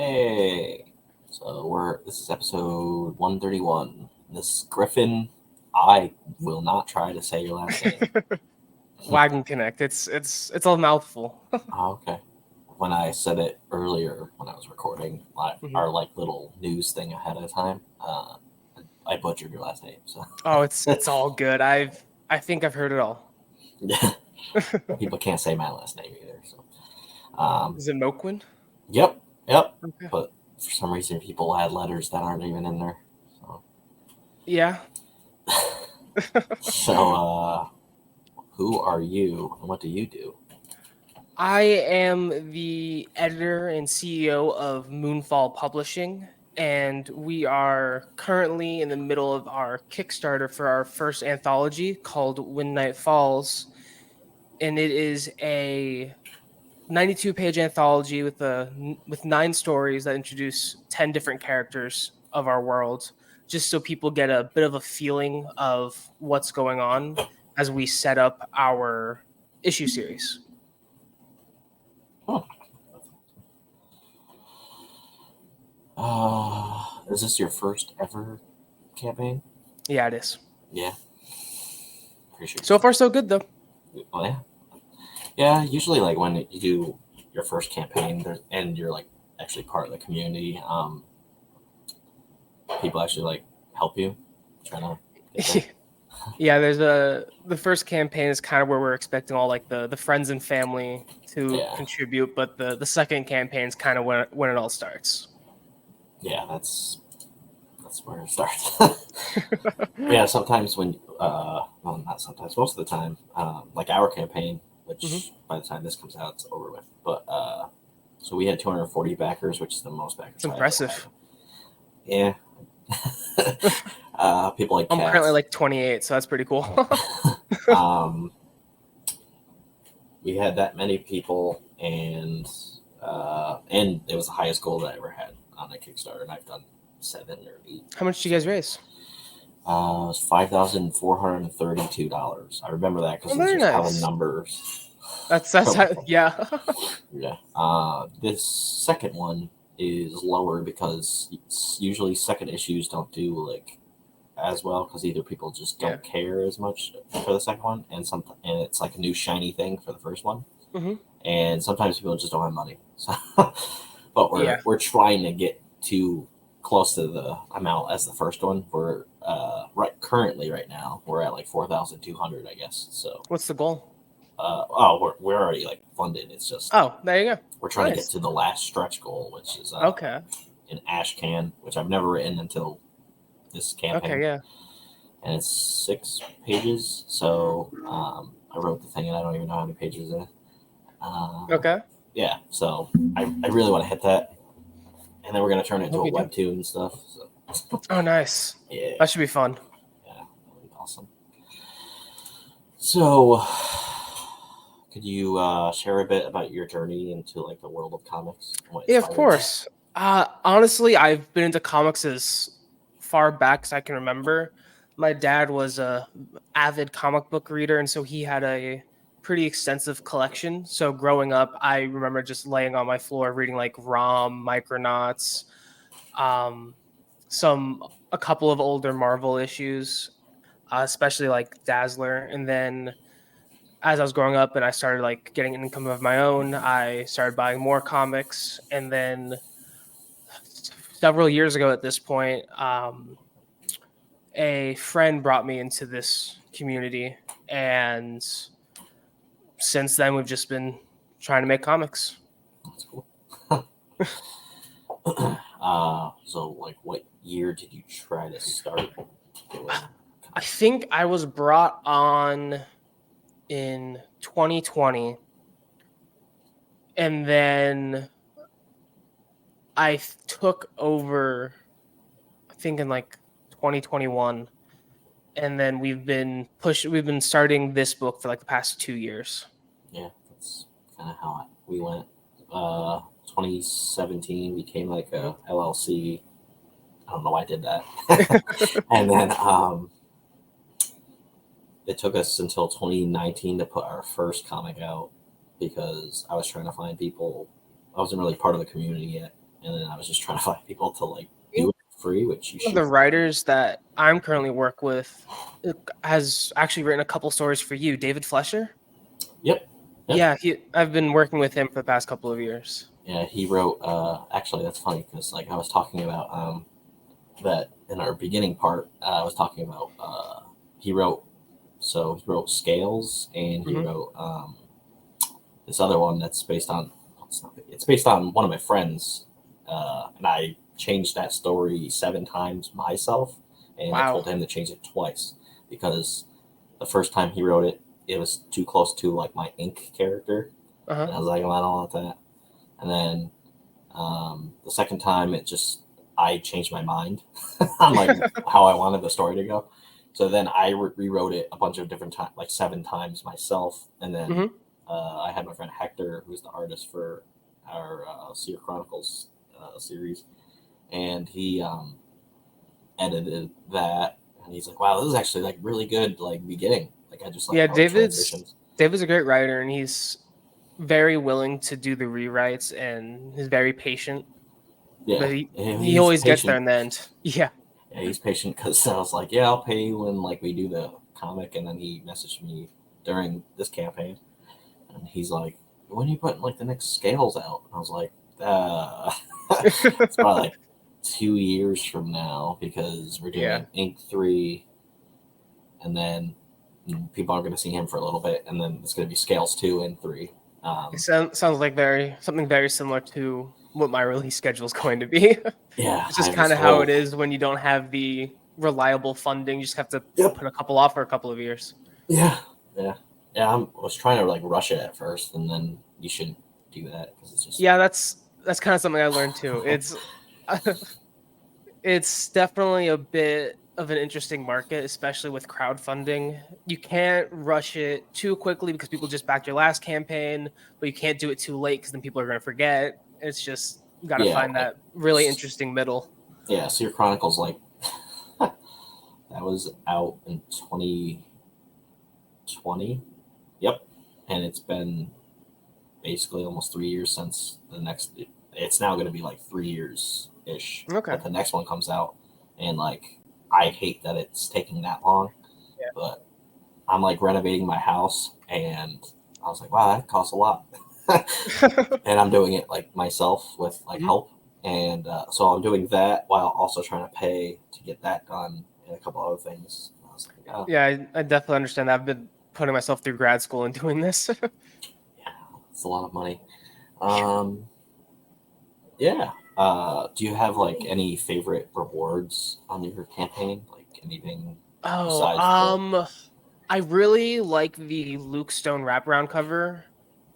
Hey, so this is episode 131. This Griffin, I will not try to say your last name. Wagenknecht. It's a mouthful. Oh, okay. When I said it earlier when I was recording our little news thing ahead of time, I butchered your last name. So Oh, it's all good. I think I've heard it all. yeah, people can't say my last name either. So Is it Moquin? Yep. Okay. But for some reason, people add letters that aren't even in there. So Yeah. So, who are you and what do you do? I am the editor and CEO of Moonfall Publishing, and we are currently in the middle of our Kickstarter for our first anthology called When Night Falls, and it is a 92-page anthology with 9 stories that introduce 10 different characters of our world, just so people get a bit of a feeling of what's going on as we set up our issue series. Is this your first ever campaign? Yeah, it is. Yeah. Appreciate So far, so good, though. Oh, yeah. Yeah, usually like when you do your first campaign and you're like actually part of the community, people actually like help you trying to Yeah, the first campaign is kind of where we're expecting all like the friends and family to contribute, but the second campaign is kind of when it all starts. Yeah, that's where it starts. Yeah, sometimes when well, not sometimes, most of the time, like our campaign, which by the time this comes out, it's over with. But so we had 240 backers, which is the most backers. It's impressive. Yeah. People like I'm cats. currently like 28, so that's pretty cool. We had that many people, and it was the highest goal that I ever had on a Kickstarter, and I've done 7 or 8. How much did you guys raise? It was $5,432. I remember that because it's just how the numbers. That's how, yeah. Yeah. This second one is lower because usually second issues don't do like as well because either people just don't care as much for the second one, and it's like a new shiny thing for the first one, and sometimes people just don't have money. So, but we're trying to get to close to the amount as the first one. We're currently right now we're at like 4,200, I guess. So what's the goal? We're already like funded. It's just there you go. We're trying to get to the last stretch goal, which is an ash can, which I've never written until this campaign. Okay, yeah. And it's 6 pages. So I wrote the thing, and I don't even know how many pages it is. Okay. Yeah, so I really want to hit that, and then we're gonna turn it into a webtoon and stuff. So. Oh, nice. Yeah, that should be fun. Yeah, that'll be awesome. So, could you share a bit about your journey into like the world of comics? Yeah, of course. Honestly, I've been into comics as far back as I can remember. My dad was a avid comic book reader, and so he had a pretty extensive collection. So growing up, I remember just laying on my floor reading like Rom, Micronauts, a couple of older Marvel issues, especially like Dazzler. And then as I was growing up and I started like getting an income of my own, I started buying more comics. And then several years ago at this point, a friend brought me into this community, and since then we've just been trying to make comics. That's cool. So like what year did you try to start doing? I think I was brought on in 2020, and then I took over I think in like 2021, and then we've been starting this book for like the past 2 years. Yeah, that's kind of how we went. 2017 became like a LLC. I don't know why I did that. And then it took us until 2019 to put our first comic out because I was trying to find people. I wasn't really part of the community yet, and then I was just trying to find people to like do it for free, which you One of should. the writers that I'm currently work with has actually written a couple stories for you, David Flesher. Yep. Yeah, I've been working with him for the past couple of years. Yeah, he wrote. Actually, that's funny because like I was talking about that in our beginning part. I was talking about he wrote. So he wrote Scales, and he wrote this other one that's based on. It's based on one of my friends, and I changed that story 7 times myself, and I told him to change it twice because the first time he wrote it, it was too close to like my ink character, and I was like, well, I don't want that. And then the second time, I changed my mind on like how I wanted the story to go. So then I rewrote it a bunch of different times, like 7 times myself, and then I had my friend Hector, who's the artist for our Seer Chronicles series, and he edited that, and he's like, "Wow, this is actually like really good, like beginning." Like I just like David's a great writer, and he's very willing to do the rewrites, and he's very patient. Yeah, but he always gets there in the end. Yeah. Yeah, he's patient because I was like, "Yeah, I'll pay you when like we do the comic," and then he messaged me during this campaign, and he's like, "When are you putting like the next Scales out?" And I was like, it's probably like 2 years from now because we're doing Ink 3, and then people are going to see him for a little bit, and then it's going to be Scales 2 and 3. It sounds like something very similar to what my release schedule is going to be. Yeah, it's just kind of how it is when you don't have the reliable funding. You just have to put a couple off for a couple of years. Yeah. I was trying to like rush it at first, and then you shouldn't do that because it's just that's kind of something I learned too. It's definitely a bit of an interesting market, especially with crowdfunding. You can't rush it too quickly because people just backed your last campaign, but you can't do it too late because then people are going to forget. It's just you got to find that really interesting middle. Yeah, Seer Chronicles, like that was out in 2020. Yep, and it's been basically almost 3 years since the next. It's now going to be like 3 years ish. Okay. That the next one comes out, and like I hate that it's taking that long. Yeah. But I'm like renovating my house, and I was like, wow, that costs a lot. And I'm doing it like myself with like help, and so I'm doing that while also trying to pay to get that done and a couple other things. I was like, oh. Yeah, I definitely understand that. I've been putting myself through grad school and doing this. Yeah, it's a lot of money. Yeah. Do you have like any favorite rewards on your campaign? Like anything? I really like the Luke Stone wraparound cover.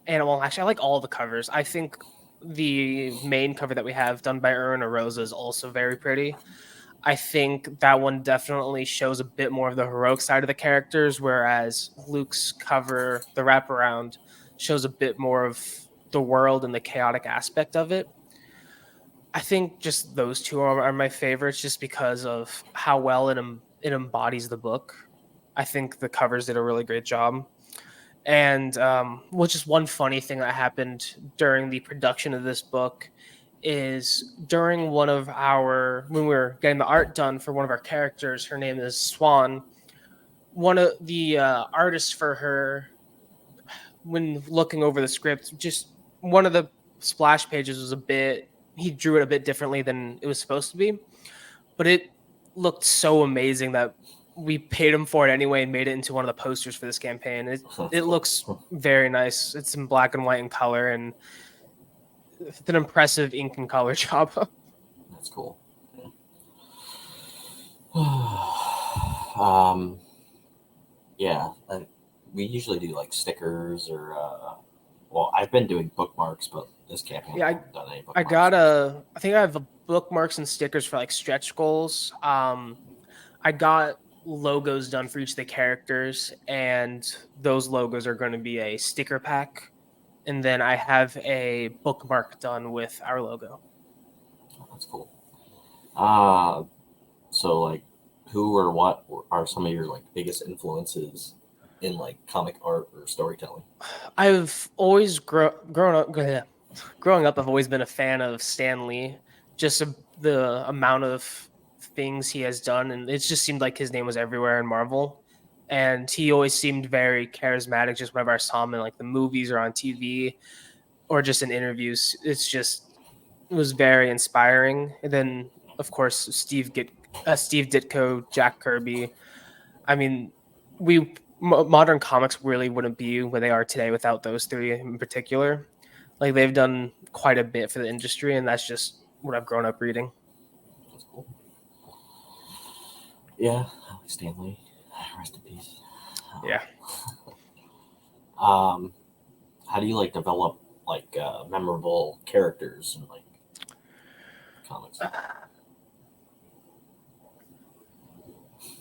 And well, actually, I like all the covers. I think the main cover that we have done by Erwin Arosa is also very pretty. I think that one definitely shows a bit more of the heroic side of the characters, whereas Luke's cover, the wraparound, shows a bit more of the world and the chaotic aspect of it. I think just those two are my favorites just because of how well it embodies the book. I think the covers did a really great job. And just one funny thing that happened during the production of this book is during when we were getting the art done for one of our characters, her name is Swan. One of the artists for her, when looking over the script, just one of the splash pages was he drew it a bit differently than it was supposed to be, but it looked so amazing that we paid him for it anyway and made it into one of the posters for this campaign. It looks very nice. It's in black and white in color, and it's an impressive ink and color job. That's cool. Yeah. We usually do like stickers or well, I've been doing bookmarks, but this campaign I haven't done any bookmarks. I think I have bookmarks and stickers for like stretch goals. I got logos done for each of the characters, and those logos are going to be a sticker pack. And then I have a bookmark done with our logo. Oh, that's cool. So like, who or what are some of your like biggest influences in like comic art or storytelling? I've always grown up. growing up, I've always been a fan of Stan Lee. Just the amount of things he has done, and it just seemed like his name was everywhere in Marvel. And he always seemed very charismatic. Just whenever I saw him in like the movies or on TV or just in interviews, it was very inspiring. And then, of course, Steve Ditko, Jack Kirby. I mean, modern comics really wouldn't be where they are today without those three in particular. Like they've done quite a bit for the industry, and that's just what I've grown up reading. That's cool. Yeah, Stanley, rest in peace. Yeah. How do you like develop like memorable characters in like comics?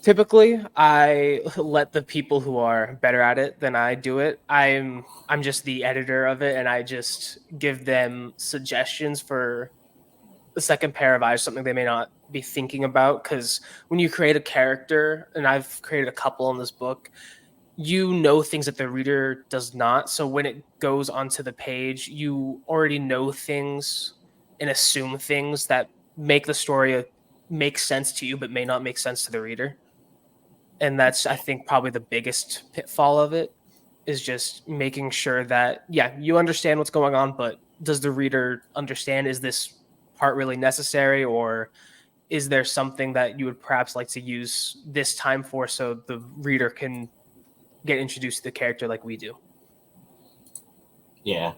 Typically, I let the people who are better at it than I do it. I'm just the editor of it, and I just give them suggestions for the second pair of eyes, something they may not be thinking about. Because when you create a character, and I've created a couple in this book, you know things that the reader does not. So when it goes onto the page, you already know things and assume things that make the story make sense to you, but may not make sense to the reader. And that's, I think, probably the biggest pitfall of it, is just making sure that, yeah, you understand what's going on, but does the reader understand? Is this part really necessary, or is there something that you would perhaps like to use this time for so the reader can get introduced to the character like we do? Yeah.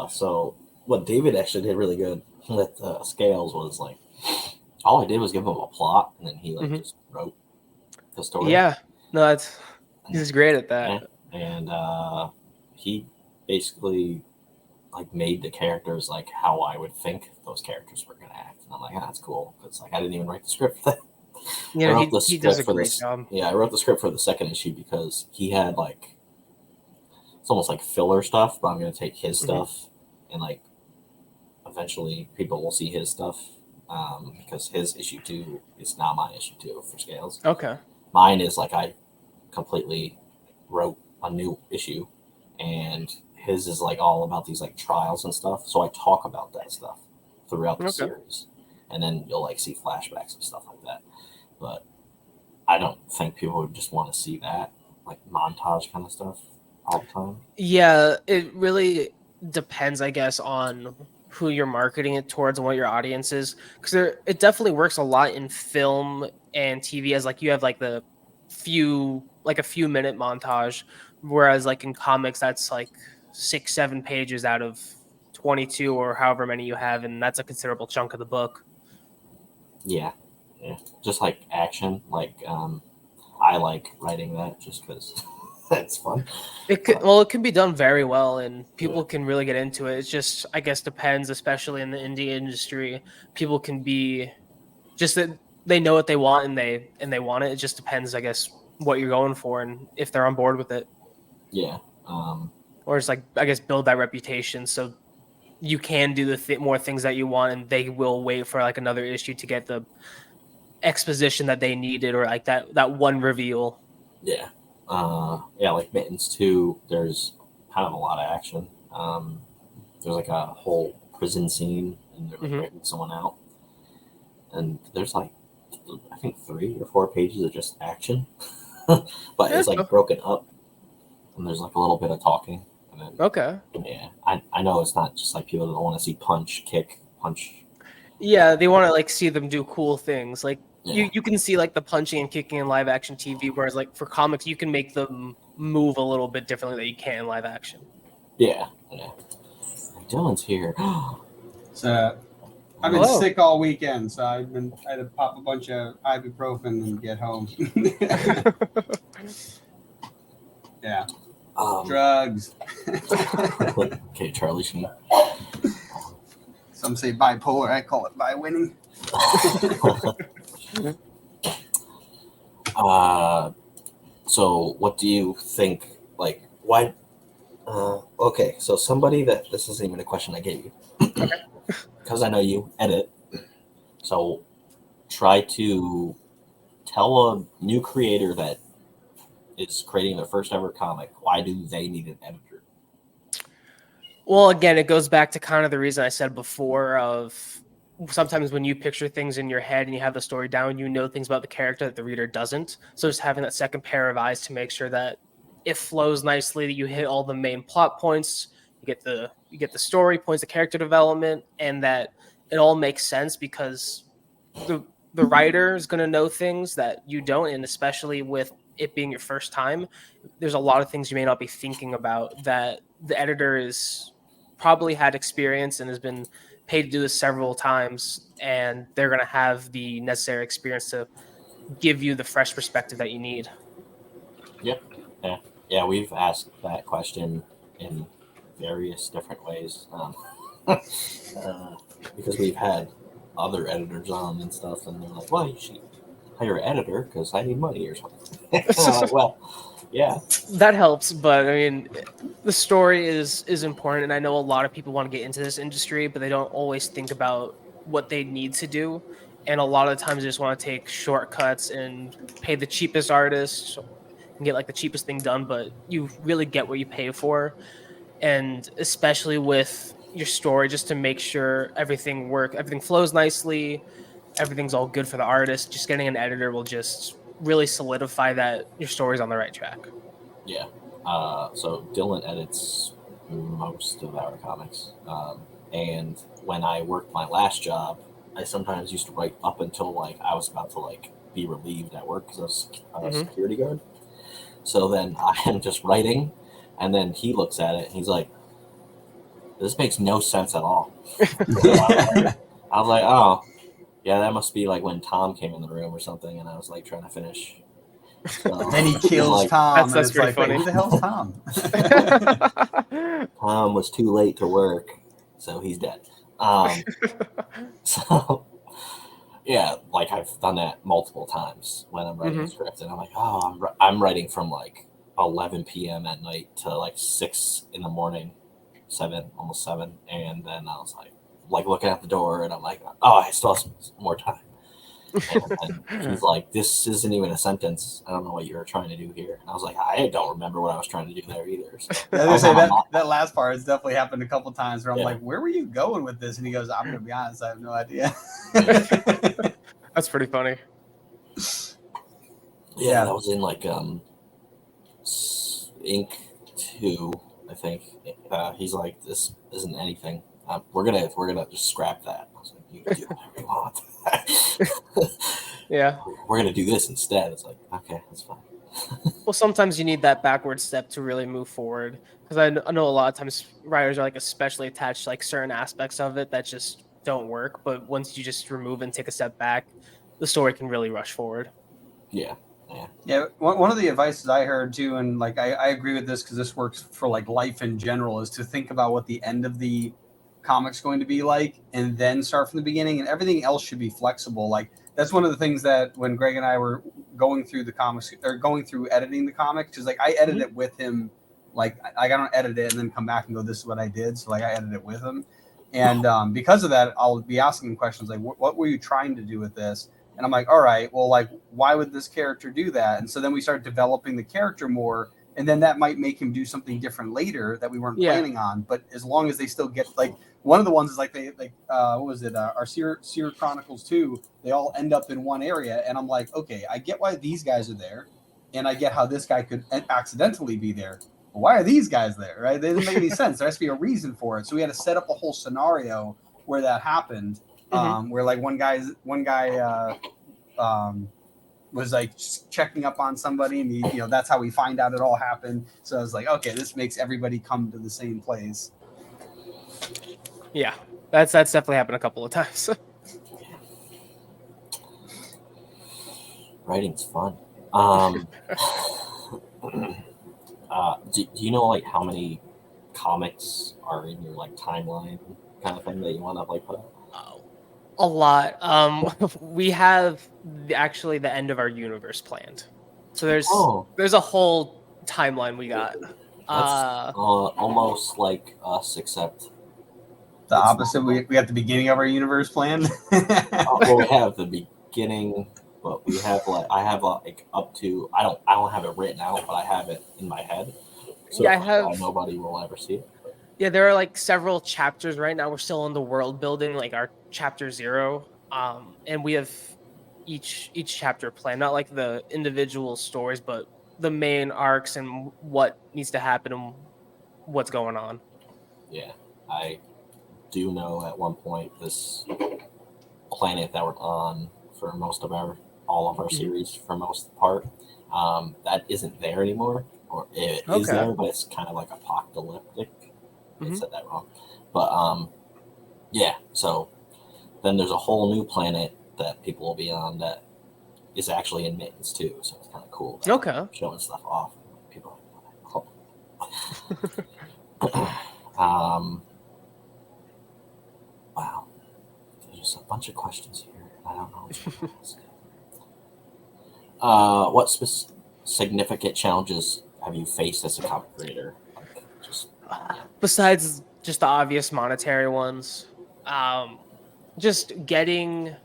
So what David actually did really good with Scales was like, all I did was give him a plot, and then he like just wrote the story. Yeah, no, he's great at that. And he basically like made the characters like how I would think those characters were gonna act, and I'm like, that's cool, because like I didn't even write the script for that. Yeah, he does a great job. Yeah, I wrote the script for the second issue because he had like, it's almost like filler stuff, but I'm gonna take his stuff and like eventually people will see his stuff. Because his issue 2 is not my issue 2 for Scales. Okay. Mine is like I completely wrote a new issue, and his is like all about these like trials and stuff. So I talk about that stuff throughout the series, and then you'll like see flashbacks and stuff like that. But I don't think people would just want to see that like montage kind of stuff all the time. Yeah, it really depends, I guess, on who you're marketing it towards and what your audience is, because it definitely works a lot in film and TV, as like you have like a few minute montage, whereas like in comics that's like 6-7 pages out of 22 or however many you have, and that's a considerable chunk of the book. Yeah, just like action, like I like writing that just because that's fun. It can be done very well, and people can really get into it. It just, I guess, depends, especially in the indie industry. People can be just that they know what they want and they want it. It just depends, I guess, what you're going for and if they're on board with it. Yeah. Or it's like, I guess, build that reputation so you can do the more things that you want, and they will wait for like another issue to get the exposition that they needed, or like that one reveal. Yeah. Like Mittens 2, there's kind of a lot of action. There's like a whole prison scene, and they're like breaking someone out. And there's like, I think 3 or 4 pages of just action. But it's like broken up. And there's like a little bit of talking. And then, yeah. I know it's not just like people that want to see punch, kick, punch. Yeah, they want to like see them do cool things. Like you can see like the punching and kicking in live action TV, whereas like for comics you can make them move a little bit differently than you can in live action. Yeah. Dylan's here. So I've been sick all weekend, so I had to pop a bunch of ibuprofen and get home. Yeah. Drugs. Okay, Charlie Sheen. Some say bipolar. I call it bi-winning. So what do you think, like, why? Okay, so somebody that, this isn't even a question I gave you. Because I know you edit. So try to tell a new creator that is creating their first ever comic, why do they need an editor? Well, again, it goes back to kind of the reason I said before of sometimes when you picture things in your head and you have the story down, you know things about the character that the reader doesn't. So just having that second pair of eyes to make sure that it flows nicely, that you hit all the main plot points, you get the story points, the character development, and that it all makes sense because the writer is going to know things that you don't, and especially with it being your first time, there's a lot of things you may not be thinking about that the editor is probably had experience and has been paid to do this several times, and they're going to have the necessary experience to give you the fresh perspective that you need. Yep. Yeah. We've asked that question in various different ways because we've had other editors on and stuff, and they're like, "Well, you should hire an editor because I need money or something." Like, well, yeah, that helps, but I mean, the story is important, and I know a lot of people want to get into this industry, but they don't always think about what they need to do, and a lot of the times they just want to take shortcuts and pay the cheapest artist and get like the cheapest thing done, but you really get what you pay for, and especially with your story, just to make sure everything flows nicely, everything's all good for the artist. Just getting an editor will just really solidify that your story's on the right track. Yeah. So Dylan edits most of our comics. And when I worked my last job, I sometimes used to write up until like I was about to like be relieved at work because I was a security guard. So then I am just writing, and then he looks at it and he's like, "This makes no sense at all." I was like, "Oh, yeah, that must be like when Tom came in the room or something," and I was like trying to finish. So, then he kills like, Tom. That's and it's like, funny. wait, who the hell's Tom? Tom was too late to work, so he's dead. So yeah, like I've done that multiple times when I'm writing a script, and I'm like, "Oh, I'm writing from like 11 p.m. at night to like 6 in the morning, almost 7, and then I was like looking at the door, and I'm like, oh, I still have some more time." And he's like, "This isn't even a sentence. I don't know what you were trying to do here." And I was like, "I don't remember what I was trying to do there either." So I was gonna say that last part has definitely happened a couple times where I'm like, "Where were you going with this?" And he goes, "I'm gonna be honest, I have no idea." That's pretty funny. Yeah, that was in like Ink 2, I think. He's like, "This isn't anything. We're gonna just scrap that." I was like, "You can do whatever you want." Yeah. We're gonna do this instead. It's like, okay, that's fine. Well, sometimes you need that backward step to really move forward, because I know a lot of times writers are like especially attached to like certain aspects of it that just don't work. But once you just remove and take a step back, the story can really rush forward. Yeah. One of the advices I heard too, and like I agree with this because this works for like life in general, is to think about what the end of the comic's going to be like, and then start from the beginning, and everything else should be flexible. Like that's one of the things that when Greg and I were going through the comics or going through editing the comic, because like I edit it with him, like I don't edit it and then come back and go, "This is what I did." So like I edit it with him, and because of that, I'll be asking him questions like, "What were you trying to do with this?" And I'm like, "All right, well, like, why would this character do that?" And so then we start developing the character more, and then that might make him do something different later that we weren't planning on. But as long as they still get, like, one of the ones is like what was it? Our Seer Chronicles 2, they all end up in one area, and I'm like, okay, I get why these guys are there, and I get how this guy could accidentally be there. But why are these guys there? Right? They didn't make any sense. There has to be a reason for it. So we had to set up a whole scenario where that happened. Where like one guy was like checking up on somebody, and that's how we find out it all happened. So I was like, okay, this makes everybody come to the same place. Yeah, that's definitely happened a couple of times. Writing's fun. Do you know like how many comics are in your like timeline kind of thing that you want to like put up? A lot. We have actually the end of our universe planned, so there's a whole timeline we got. That's almost like us, except the opposite. We have the beginning of our universe planned. Well, we have the beginning, but we have like I have like up to I don't have it written out, but I have it in my head. So Yeah, nobody will ever see it. Yeah, there are like several chapters right now. We're still in the world building, like our chapter 0. And we have each chapter planned, not like the individual stories, but the main arcs and what needs to happen and what's going on. Yeah, I do know at one point this planet that we're on for all of our series for most part, that isn't there anymore, or it is there, but it's kind of like apocalyptic. I said that wrong, but yeah. So then there's a whole new planet that people will be on that is actually in Mittens too. So it's kind of cool. Showing stuff off. People. Wow. There's just a bunch of questions here. I don't know. What significant challenges have you faced as a comic creator? Besides just the obvious monetary ones, just getting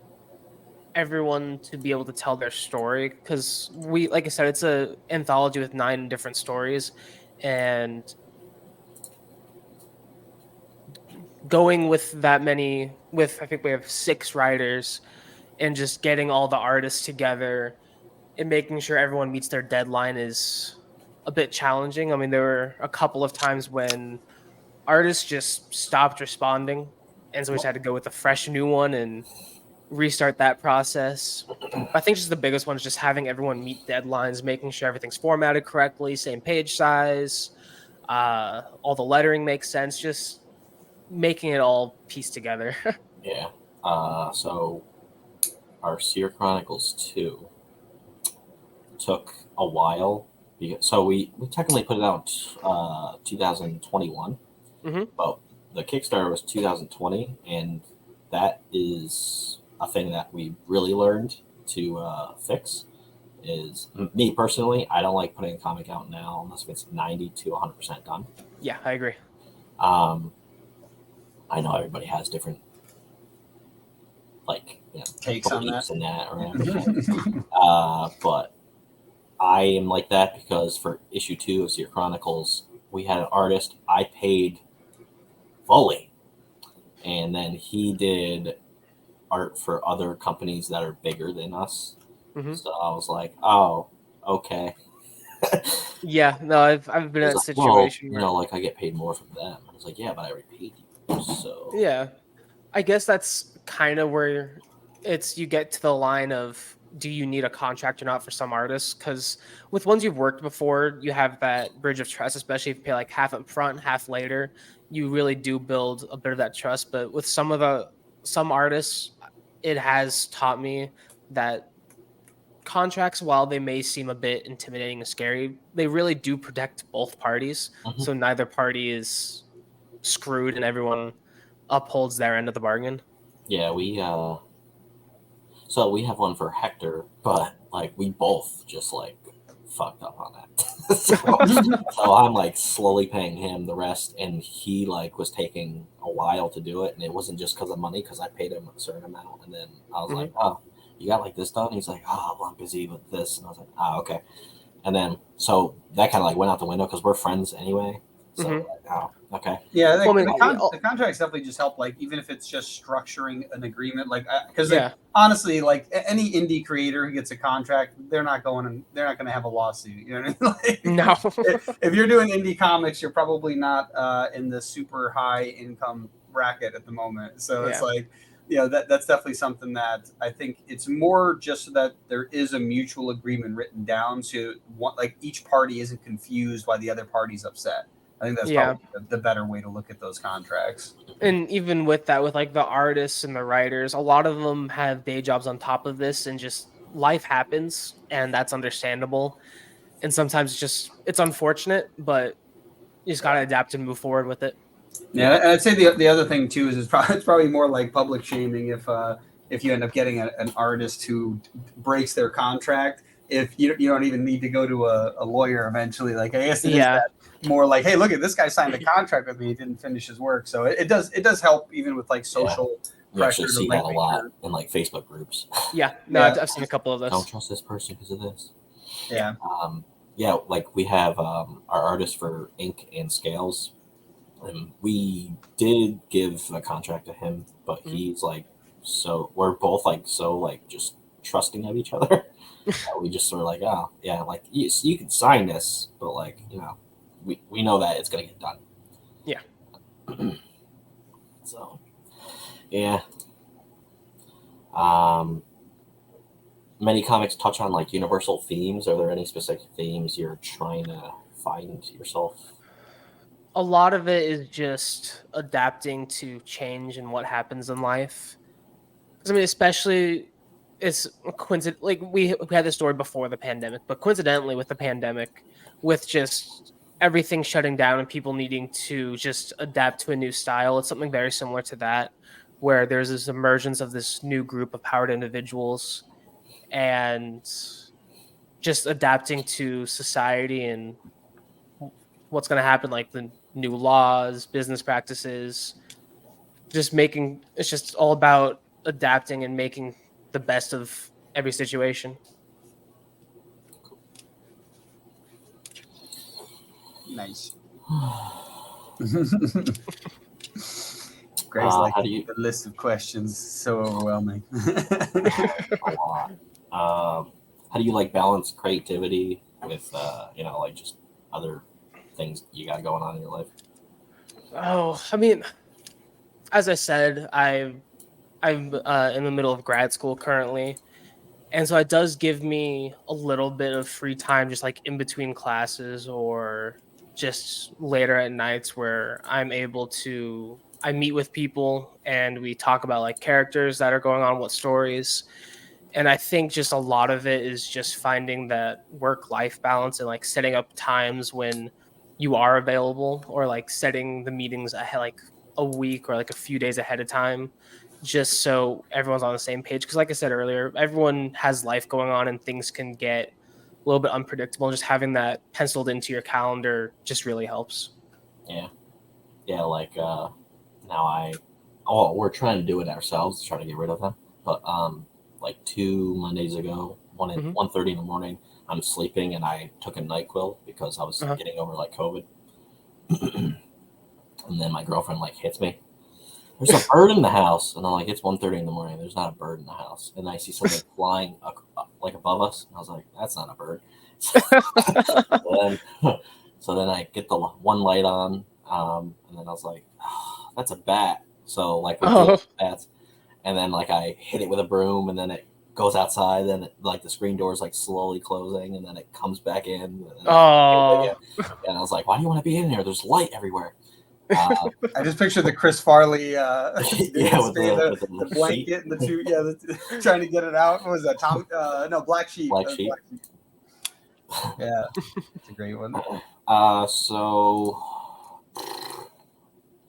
everyone to be able to tell their story, because like I said, it's an anthology with 9 different stories, and going with that many, I think we have 6 writers, and just getting all the artists together and making sure everyone meets their deadline is a bit challenging. I mean, there were a couple of times when artists just stopped responding, and so we just had to go with a fresh new one and restart that process. I think just the biggest one is just having everyone meet deadlines, making sure everything's formatted correctly, same page size, all the lettering makes sense, just making it all piece together. Yeah. So our Seer Chronicles 2 took a while. So we technically put it out 2021, but the Kickstarter was 2020, and that is a thing that we really learned to fix. Is me personally, I don't like putting a comic out now unless it's 90 to 100% done. Yeah, I agree. I know everybody has different takes on that. But I am like that because for issue 2 of Seer Chronicles, we had an artist I paid fully, and then he did art for other companies that are bigger than us. So I was like, oh, okay. Yeah, no, I've been in a situation where like I get paid more from them. I was like, yeah, but I already paid you. So yeah, I guess that's kind of where you get to the line of, do you need a contract or not for some artists? Because with ones you've worked before, you have that bridge of trust, especially if you pay like half up front, half later. You really do build a bit of that trust. But with some artists, it has taught me that contracts, while they may seem a bit intimidating and scary, they really do protect both parties. So neither party is screwed and everyone upholds their end of the bargain. Yeah, so we have one for Hector, but like we both just like fucked up on that. so I'm like slowly paying him the rest, and he like was taking a while to do it, and it wasn't just because of money, because I paid him a certain amount, and then I was like, oh, you got like this done? And he's like, oh, well, I'm busy with this, and I was like, oh, okay. And then so that kind of like went out the window because we're friends anyway. So like, oh, okay. Yeah, the contracts definitely just help. Like even if it's just structuring an agreement, like because honestly, like any indie creator who gets a contract, they're not going to have a lawsuit. You know what I mean? Like, No. if you're doing indie comics, you're probably not in the super high income bracket at the moment. So it's like, that's definitely something that I think it's more just so that there is a mutual agreement written down, so like each party isn't confused why the other party's upset. I think that's probably the better way to look at those contracts. And even with that, with like the artists and the writers, a lot of them have day jobs on top of this, and just life happens, and that's understandable. And sometimes it's unfortunate, but you just got to adapt and move forward with it. Yeah, and I'd say the other thing too is it's probably more like public shaming if you end up getting an artist who breaks their contract. If you don't even need to go to a lawyer eventually, like I guess it is that more like, hey, look at this guy signed a contract with me, he didn't finish his work. So it does help even with like social You actually pressure to see that a make lot sure- in like Facebook groups. Yeah, no, Yeah. I've seen a couple of Don't those. trust this person because of this. Yeah. Yeah, like we have our artist for ink and scales. And we did give a contract to him, but he's like, so we're both like so like just trusting of each other. We just sort of like, oh yeah, like you can sign this, but like we know that it's gonna get done. Yeah. So yeah. Many comics touch on like universal themes. Are there any specific themes you're trying to find yourself? A lot of it is just adapting to change and what happens in life. Because I mean, especially it's coincident. Like we had this story before the pandemic, but coincidentally with the pandemic, with just everything shutting down and people needing to just adapt to a new style, it's something very similar to that, where there's this emergence of this new group of powered individuals and just adapting to society and what's going to happen, like the new laws, business practices, it's just all about adapting and making the best of every situation. Nice. Greg's like the list of questions so overwhelming. A lot. How do you like balance creativity with like just other things you got going on in your life? Oh, I mean, as I said, I'm in the middle of grad school currently, and so it does give me a little bit of free time, just like in between classes or just later at nights, where I meet with people and we talk about like characters that are going on, what stories. And I think just a lot of it is just finding that work-life balance and like setting up times when you are available, or like setting the meetings ahead, like a week or like a few days ahead of time, just so everyone's on the same page. Because like I said earlier, everyone has life going on and things can get a little bit unpredictable. Just having that penciled into your calendar just really helps. Yeah, like we're trying to do it ourselves to try to get rid of them, but like 2 Mondays ago, 1:30 in the morning, I'm sleeping and I took a NyQuil because I was getting over like COVID. And then my girlfriend like hits me. There's a bird in the house, and I'm like, it's 1:30 in the morning. There's not a bird in the house, and I see something flying like above us. And I was like, that's not a bird. So then I get the one light on, and then I was like, oh, that's a bat. So like we're dealing with bats, and then like I hit it with a broom, and then it goes outside, and like the screen door is like slowly closing, and then it comes back in. And I was like, why do you want to be in here? There's light everywhere. I just picture the Chris Farley with the blanket and the two trying to get it out. What was that? Black Sheep. Black Sheep. Yeah, it's a great one. So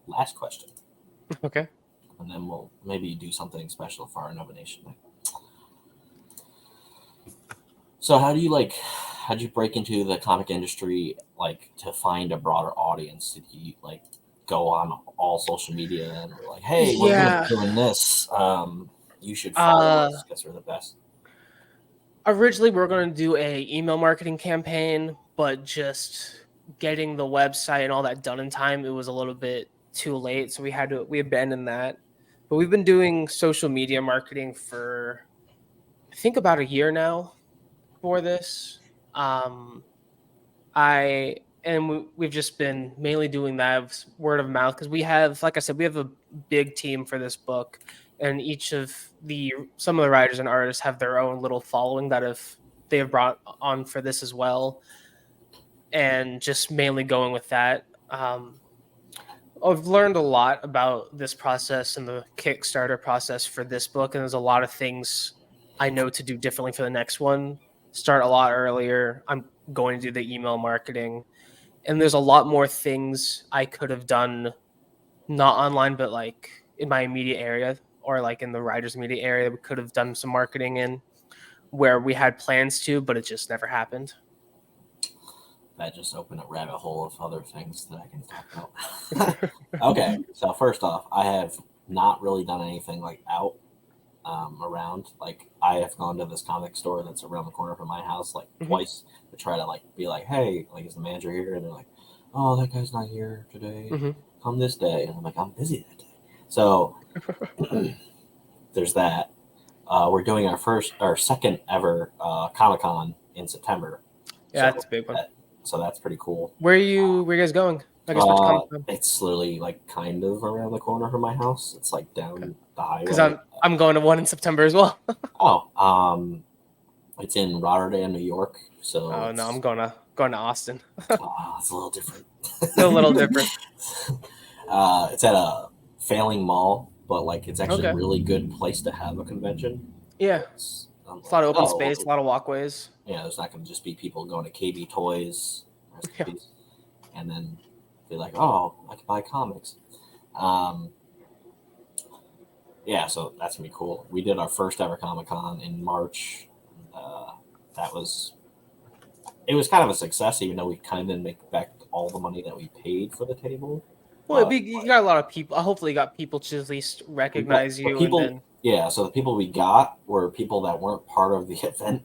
last question. Okay. And then we'll maybe do something special for our Nova Nation night. So how'd you break into the comic industry, like to find a broader audience? Did you like go on all social media and were like, hey, we're doing this, you should follow us because we're the best? Originally, we were going to do a email marketing campaign, but just getting the website and all that done in time, it was a little bit too late, so we abandoned that. But we've been doing social media marketing for I think about a year now for this. We've just been mainly doing that word of mouth, because we have, like I said, we have a big team for this book, and some of the writers and artists have their own little following that they have brought on for this as well, and just mainly going with that. I've learned a lot about this process and the Kickstarter process for this book, and there's a lot of things I know to do differently for the next one. Start a lot earlier. I'm going to do the email marketing, and there's a lot more things I could have done, not online, but like in my immediate area or like in the writer's immediate area. We could have done some marketing in where we had plans to, but it just never happened. That just opened a rabbit hole of other things that I can talk about. Okay, so first off, I have not really done anything like out around. Like I have gone to this comic store that's around the corner from my house like twice to try to like be like, hey, like is the manager here? And they're like, oh, that guy's not here today. Come this day. And I'm like, I'm busy that day. So there's that. We're doing our second ever Comic-Con in September. Yeah, so that's a big one. So that's pretty cool. Where are you guys going? I guess which Comic-Con? It's literally like kind of around the corner from my house. It's like down the highway. Because I'm going to one in September as well. It's in Rotterdam, New York. So no, I'm going to Austin. It's a little different. A little different. It's at a failing mall, but like it's actually a really good place to have a convention. Yeah. It's a lot of open space, a lot of walkways. Yeah, there's not going to just be people going to KB Toys and then be like, oh, I can buy comics. Yeah, so that's going to be cool. We did our first ever Comic-Con in March. It was kind of a success, even though we kind of didn't make back all the money that we paid for the table. Well, you got a lot of people. Hopefully, you got people to at least recognize you. Yeah, so the people we got were people that weren't part of the event.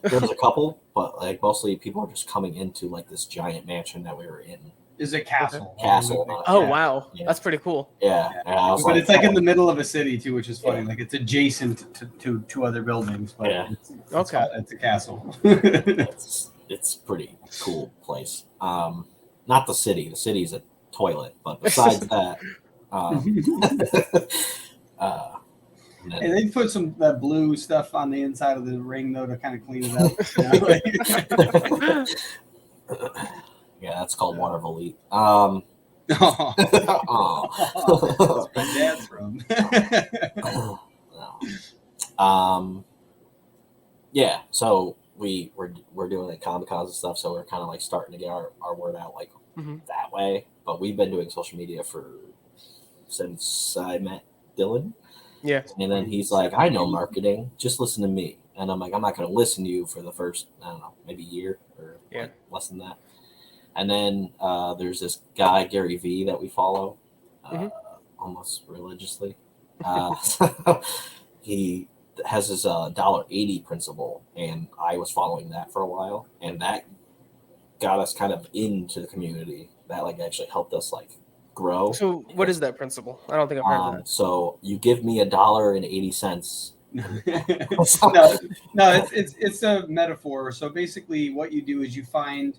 There was a couple, but like mostly people are just coming into like this giant mansion that we were in. Is a castle. Castle. Oh, wow. Yeah. That's pretty cool. Yeah. But it's like in the middle of a city, too, which is funny. Yeah. Like it's adjacent to two other buildings, but it's a castle. It's pretty cool place. Not the city. The city's a toilet, but besides that, and they put some that blue stuff on the inside of the ring though to kind of clean it up. Yeah, that's called Water Volite. That's where my dad's from. Yeah, so we're doing like Comic-Cons and stuff, so we're kind of like starting to get our word out like that way. But we've been doing social media since I met Dylan. Yeah. And then he's like, I know marketing, just listen to me. And I'm like, I'm not going to listen to you for the first, I don't know, maybe year or like less than that. And then there's this guy, Gary V, that we follow almost religiously. He has his $1.80 principle, and I was following that for a while, and that got us kind of into the community. That like actually helped us like grow. So what is that principle? I don't think I've heard of that. So you give me $1.80. No, it's a metaphor. So basically what you do is you find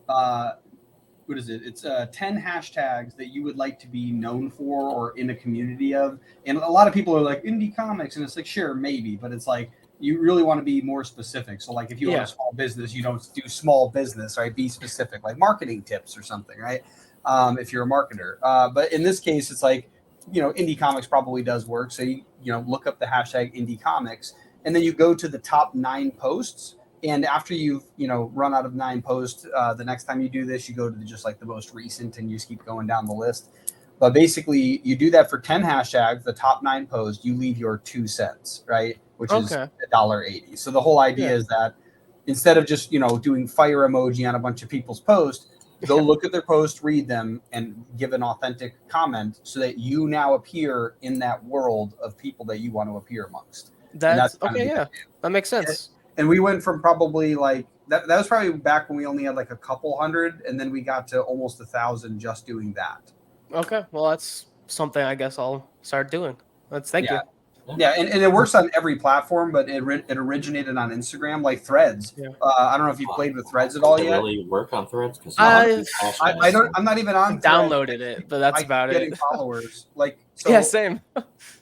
what is it? It's 10 hashtags that you would like to be known for or in a community of. And a lot of people are like indie comics, and it's like, sure, maybe, but it's like you really want to be more specific. So like if you own a small business, you don't do small business, right? Be specific, like marketing tips or something, right? If you're a marketer. But in this case, it's like, indie comics probably does work. So you look up the hashtag indie comics, and then you go to the top 9 posts. And after you've, run out of 9 posts, the next time you do this, you go to just like the most recent, and you just keep going down the list. But basically, you do that for 10 hashtags, the top 9 posts, you leave your 2 cents, right? Which is $1.80. So the whole idea is that instead of just, doing fire emoji on a bunch of people's posts, go look at their posts, read them, and give an authentic comment so that you now appear in that world of people that you want to appear amongst. That's okay. Yeah, that makes sense. And we went from probably like that was probably back when we only had like a couple hundred, and then we got to almost 1,000 just doing that. Okay, well that's something I guess I'll start doing. Thank you. Yeah, and it works on every platform, but it originated on Instagram, like Threads. Yeah. I don't know if you played with Threads at all yet. Really work on Threads? Because I don't. I'm not even on. Downloaded it, but that's about getting it. Followers, like same.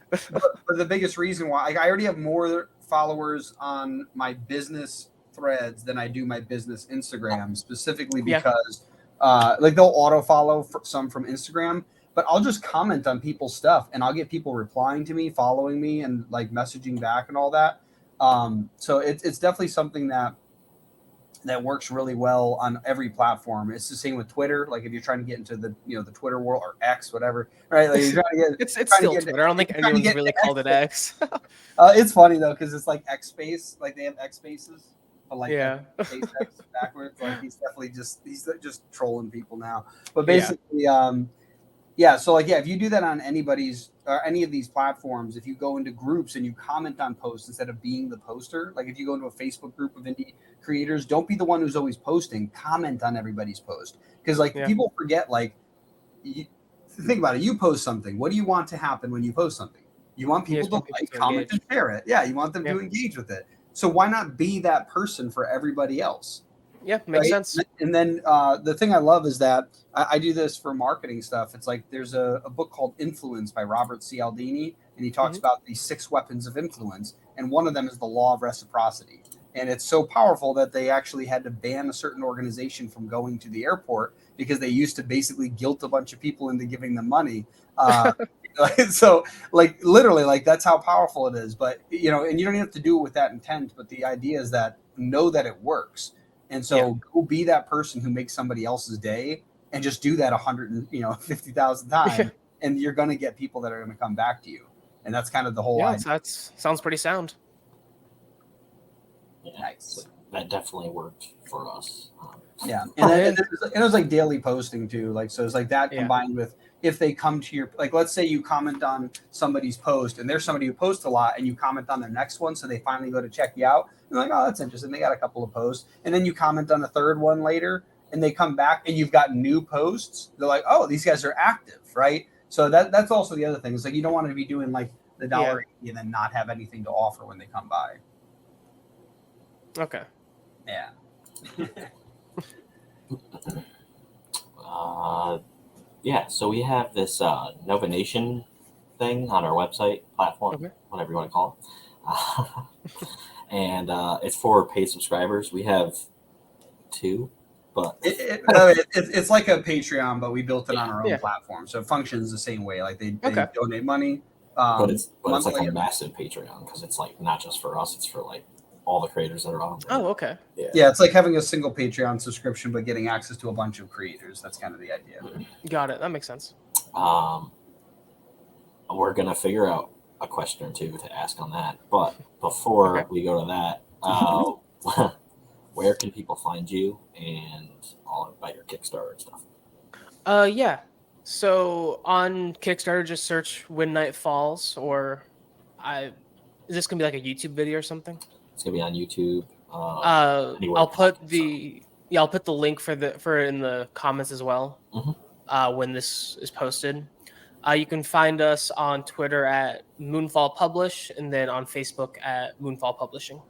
but the biggest reason why I already have more followers on my business Threads than I do my business Instagram, specifically because like they'll auto follow some from Instagram. But I'll just comment on people's stuff, and I'll get people replying to me, following me, and like messaging back and all that. So it's definitely something that works really well on every platform. It's the same with Twitter. Like if you're trying to get into the the Twitter world or X, whatever, right? Like you're trying to get it's still Twitter. I don't think anyone's really called it X. It's funny though because it's like X space, like they have X spaces, but like X backwards. Like he's just trolling people now. But basically, Yeah, so like if you do that on anybody's or any of these platforms, if you go into groups and you comment on posts instead of being the poster, like if you go into a Facebook group of indie creators, don't be the one who's always posting. Comment on everybody's post because like people forget. Like, think about it. You post something. What do you want to happen when you post something? You want people to like, comment, and share it. Yeah, you want them to engage with it. So why not be that person for everybody else? Yeah, makes sense. And then the thing I love is that I do this for marketing stuff. It's like there's a book called Influence by Robert Cialdini, and he talks about the 6 weapons of influence, and one of them is the law of reciprocity. And it's so powerful that they actually had to ban a certain organization from going to the airport because they used to basically guilt a bunch of people into giving them money. So like literally like that's how powerful it is. But and you don't even have to do it with that intent. But the idea is that know that it works. And so go be that person who makes somebody else's day and just do that 150,000 times. And you're going to get people that are going to come back to you. And that's kind of the whole idea. That sounds pretty sound. Yeah, nice. That definitely worked for us. Yeah. And it was like daily posting too. Like, so it's like that combined with if they come to your, like, let's say you comment on somebody's post and there's somebody who posts a lot and you comment on their next one. So they finally go to check you out. You're like, oh, that's interesting. They got a couple of posts. And then you comment on a third one later and they come back and you've got new posts. They're like, oh, these guys are active. Right. So that's also the other thing. It's like, you don't want to be doing like the $1 and then not have anything to offer when they come by. Okay. Yeah. So we have this Nova Nation thing on our website platform, whatever you want to call it. And it's for paid subscribers. We have 2, but it's like a Patreon, but we built it on our own platform, so it functions the same way. Like they donate money, but it's like a massive Patreon because it's like not just for us; it's for like all the creators that are on there. Oh, okay. Yeah, it's like having a single Patreon subscription, but getting access to a bunch of creators. That's kind of the idea. Got it. That makes sense. We're gonna figure out a question or 2 to ask on that, but before we go to that, where can people find you and all about your Kickstarter and stuff? So on Kickstarter, just search When Night Falls, or is this gonna be like a YouTube video or something? It's gonna be on YouTube. I'll put the link for in the comments as well. When this is posted. You can find us on Twitter at Moonfall Publish, and then on Facebook at Moonfall Publishing.